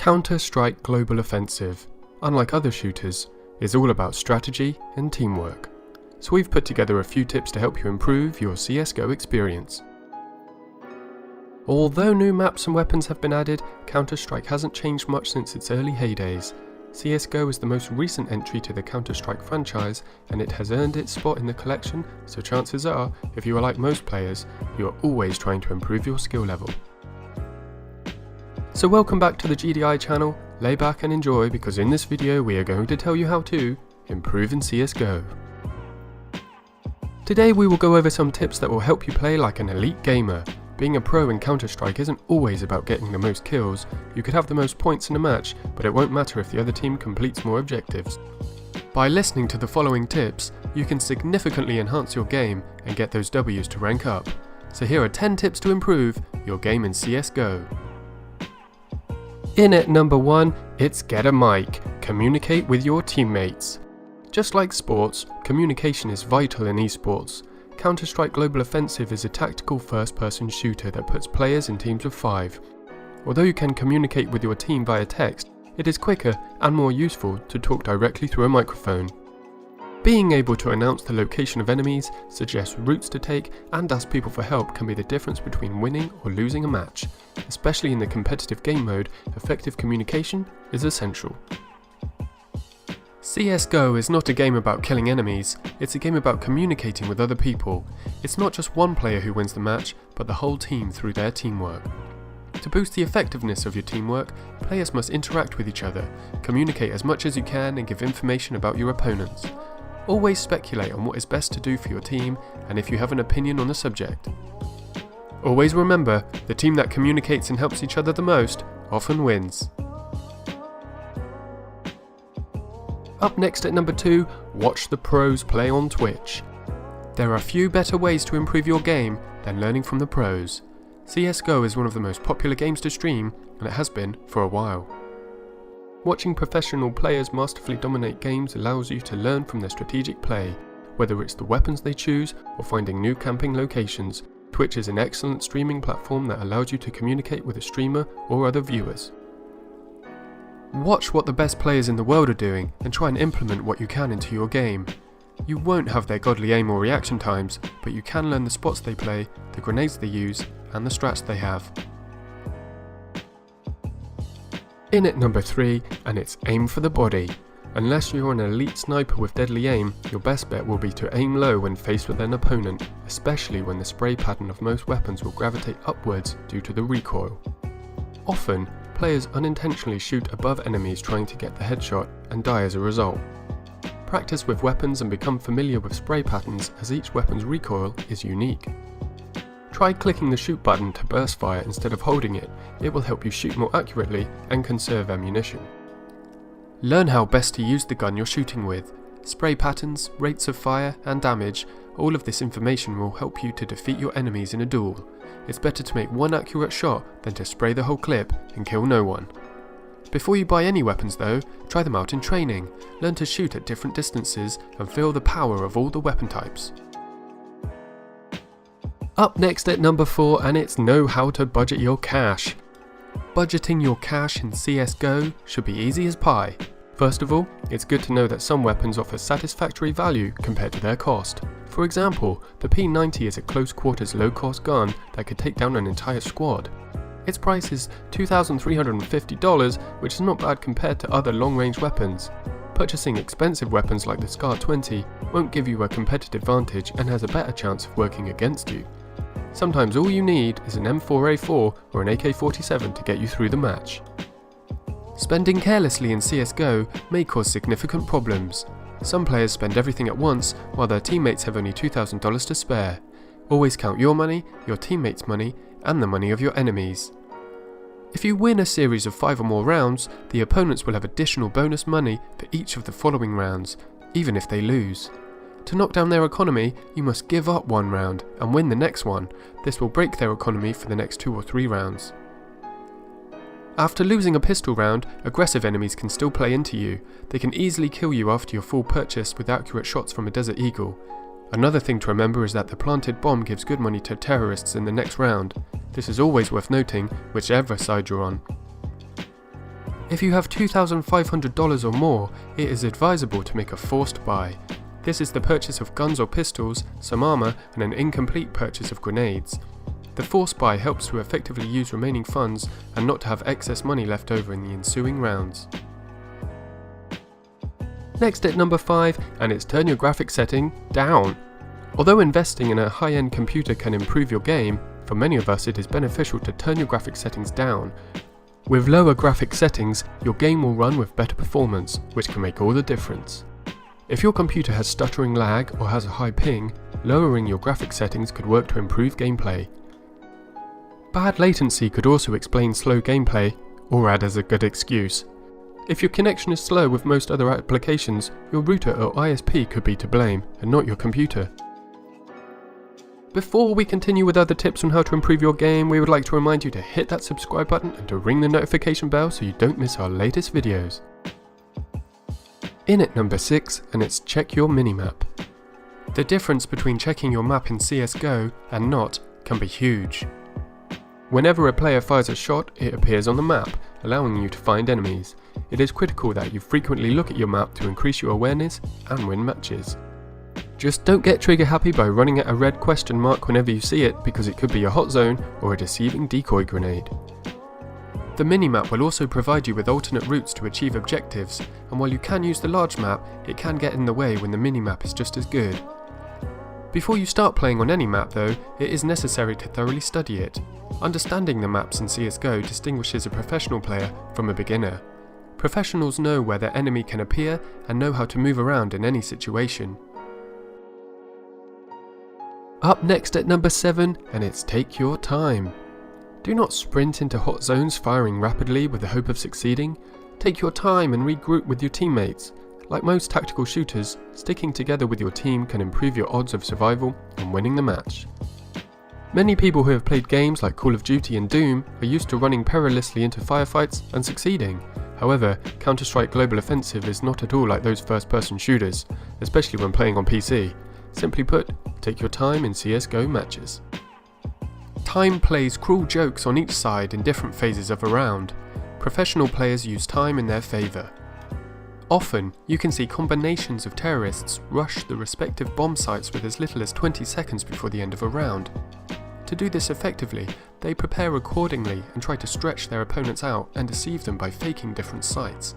Counter-Strike Global Offensive, unlike other shooters, is all about strategy and teamwork. So we've put together a few tips to help you improve your CSGO experience. Although new maps and weapons have been added, Counter-Strike hasn't changed much since its early heydays. CSGO is the most recent entry to the Counter-Strike franchise, and it has earned its spot in the collection, so chances are, if you are like most players, you are always trying to improve your skill level. So welcome back to the GDI channel, lay back and enjoy, because in this video we are going to tell you how to improve in CSGO. Today we will go over some tips that will help you play like an elite gamer. Being a pro in Counter-Strike isn't always about getting the most kills. You could have the most points in a match, but it won't matter if the other team completes more objectives. By listening to the following tips, you can significantly enhance your game and get those W's to rank up. So here are 10 tips to improve your game in CSGO. In at number 1, it's get a mic. Communicate with your teammates. Just like sports, communication is vital in esports. Counter-Strike Global Offensive is a tactical first-person shooter that puts players in teams of 5. Although you can communicate with your team via text, it is quicker and more useful to talk directly through a microphone. Being able to announce the location of enemies, suggest routes to take, and ask people for help can be the difference between winning or losing a match. Especially in the competitive game mode, effective communication is essential. CSGO is not a game about killing enemies, it's a game about communicating with other people. It's not just one player who wins the match, but the whole team through their teamwork. To boost the effectiveness of your teamwork, players must interact with each other, communicate as much as you can, and give information about your opponents. Always speculate on what is best to do for your team, and if you have an opinion on the subject. Always remember, the team that communicates and helps each other the most often wins. Up next at number 2, watch the pros play on Twitch. There are few better ways to improve your game than learning from the pros. CSGO is one of the most popular games to stream, and it has been for a while. Watching professional players masterfully dominate games allows you to learn from their strategic play. Whether it's the weapons they choose or finding new camping locations, Twitch is an excellent streaming platform that allows you to communicate with a streamer or other viewers. Watch what the best players in the world are doing and try and implement what you can into your game. You won't have their godly aim or reaction times, but you can learn the spots they play, the grenades they use, and the strats they have. In at number 3, and it's aim for the body. Unless you're an elite sniper with deadly aim, your best bet will be to aim low when faced with an opponent, especially when the spray pattern of most weapons will gravitate upwards due to the recoil. Often, players unintentionally shoot above enemies trying to get the headshot and die as a result. Practice with weapons and become familiar with spray patterns, as each weapon's recoil is unique. Try clicking the shoot button to burst fire instead of holding it. It will help you shoot more accurately and conserve ammunition. Learn how best to use the gun you're shooting with. Spray patterns, rates of fire, and damage, all of this information will help you to defeat your enemies in a duel. It's better to make one accurate shot than to spray the whole clip and kill no one. Before you buy any weapons though, try them out in training. Learn to shoot at different distances and feel the power of all the weapon types. Up next at number 4, and it's know how to budget your cash. Budgeting your cash in CSGO should be easy as pie. First of all, it's good to know that some weapons offer satisfactory value compared to their cost. For example, the P90 is a close quarters low cost gun that could take down an entire squad. Its price is $2,350, which is not bad compared to other long range weapons. Purchasing expensive weapons like the SCAR 20 won't give you a competitive advantage and has a better chance of working against you. Sometimes all you need is an M4A4 or an AK-47 to get you through the match. Spending carelessly in CSGO may cause significant problems. Some players spend everything at once while their teammates have only $2,000 to spare. Always count your money, your teammates' money, and the money of your enemies. If you win a series of 5 or more rounds, the opponents will have additional bonus money for each of the following rounds, even if they lose. To knock down their economy, you must give up one round and win the next one. This will break their economy for the next 2 or 3 rounds. After losing a pistol round, aggressive enemies can still play into you. They can easily kill you after your full purchase with accurate shots from a Desert Eagle. Another thing to remember is that the planted bomb gives good money to terrorists in the next round. This is always worth noting, whichever side you're on. If you have $2,500 or more, it is advisable to make a forced buy. This is the purchase of guns or pistols, some armor, and an incomplete purchase of grenades. The forced buy helps to effectively use remaining funds and not to have excess money left over in the ensuing rounds. Next at number 5, and it's turn your graphics setting down. Although investing in a high-end computer can improve your game, for many of us it is beneficial to turn your graphics settings down. With lower graphics settings, your game will run with better performance, which can make all the difference. If your computer has stuttering lag or has a high ping, lowering your graphics settings could work to improve gameplay. Bad latency could also explain slow gameplay, or add as a good excuse. If your connection is slow with most other applications, your router or ISP could be to blame, and not your computer. Before we continue with other tips on how to improve your game, we would like to remind you to hit that subscribe button and to ring the notification bell so you don't miss our latest videos. In at number 6, and it's check your minimap. The difference between checking your map in CSGO and not can be huge. Whenever a player fires a shot, it appears on the map, allowing you to find enemies. It is critical that you frequently look at your map to increase your awareness and win matches. Just don't get trigger happy by running at a red question mark whenever you see it, because it could be a hot zone or a deceiving decoy grenade. The minimap will also provide you with alternate routes to achieve objectives, and while you can use the large map, it can get in the way when the minimap is just as good. Before you start playing on any map though, it is necessary to thoroughly study it. Understanding the maps in CSGO distinguishes a professional player from a beginner. Professionals know where their enemy can appear and know how to move around in any situation. Up next at number 7, and it's take your time. Do not sprint into hot zones firing rapidly with the hope of succeeding. Take your time and regroup with your teammates. Like most tactical shooters, sticking together with your team can improve your odds of survival and winning the match. Many people who have played games like Call of Duty and Doom are used to running perilously into firefights and succeeding. However, Counter-Strike Global Offensive is not at all like those first-person shooters, especially when playing on PC. Simply put, take your time in CSGO matches. Time plays cruel jokes on each side in different phases of a round. Professional players use time in their favour. Often, you can see combinations of terrorists rush the respective bomb sites with as little as 20 seconds before the end of a round. To do this effectively, they prepare accordingly and try to stretch their opponents out and deceive them by faking different sites.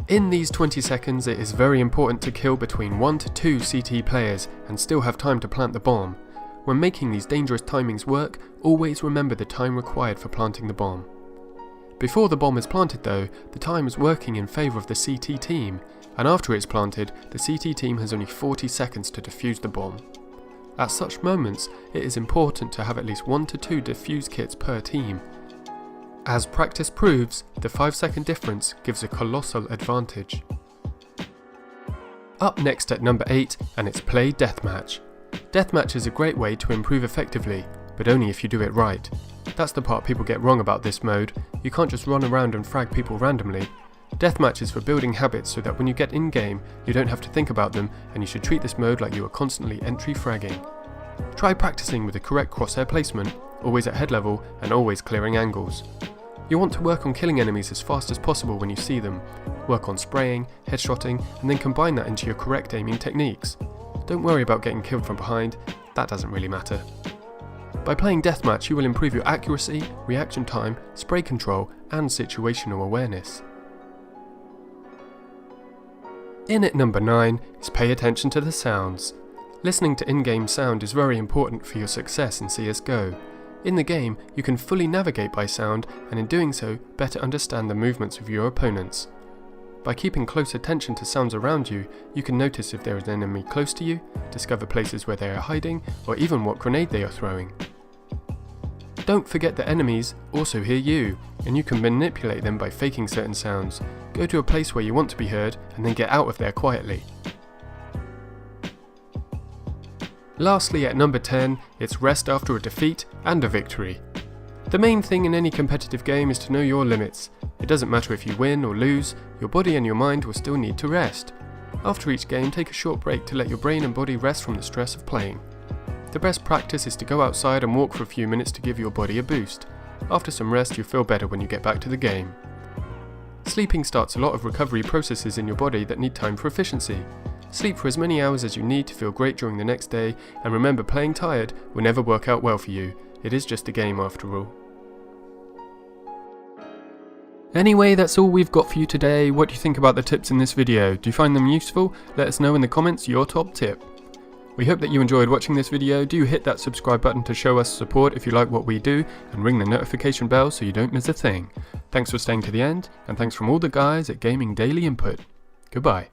In these 20 seconds, it is very important to kill between 1 to 2 CT players and still have time to plant the bomb. When making these dangerous timings work, always remember the time required for planting the bomb. Before the bomb is planted though, the time is working in favour of the CT team, and after it's planted, the CT team has only 40 seconds to defuse the bomb. At such moments, it is important to have at least 1 to 2 defuse kits per team. As practice proves, the 5-second difference gives a colossal advantage. Up next at number 8, and it's play Deathmatch. Deathmatch is a great way to improve effectively, but only if you do it right. That's the part people get wrong about this mode. You can't just run around and frag people randomly. Deathmatch is for building habits so that when you get in-game, you don't have to think about them, and you should treat this mode like you are constantly entry fragging. Try practicing with the correct crosshair placement, always at head level and always clearing angles. You want to work on killing enemies as fast as possible when you see them. Work on spraying, headshotting, and then combine that into your correct aiming techniques. Don't worry about getting killed from behind, that doesn't really matter. By playing Deathmatch, you will improve your accuracy, reaction time, spray control, and situational awareness. In at number 9 is pay attention to the sounds. Listening to in-game sound is very important for your success in CSGO. In the game, you can fully navigate by sound, and in doing so, better understand the movements of your opponents. By keeping close attention to sounds around you, you can notice if there is an enemy close to you, discover places where they are hiding, or even what grenade they are throwing. Don't forget that enemies also hear you, and you can manipulate them by faking certain sounds. Go to a place where you want to be heard, and then get out of there quietly. Lastly, at number 10, it's rest after a defeat and a victory. The main thing in any competitive game is to know your limits. It doesn't matter if you win or lose, your body and your mind will still need to rest. After each game, take a short break to let your brain and body rest from the stress of playing. The best practice is to go outside and walk for a few minutes to give your body a boost. After some rest, you'll feel better when you get back to the game. Sleeping starts a lot of recovery processes in your body that need time for efficiency. Sleep for as many hours as you need to feel great during the next day, and remember, playing tired will never work out well for you. It is just a game after all. Anyway, that's all we've got for you today. What do you think about the tips in this video? Do you find them useful? Let us know in the comments your top tip. We hope that you enjoyed watching this video. Do hit that subscribe button to show us support if you like what we do, and ring the notification bell so you don't miss a thing. Thanks for staying to the end, and thanks from all the guys at Gaming Daily Input. Goodbye.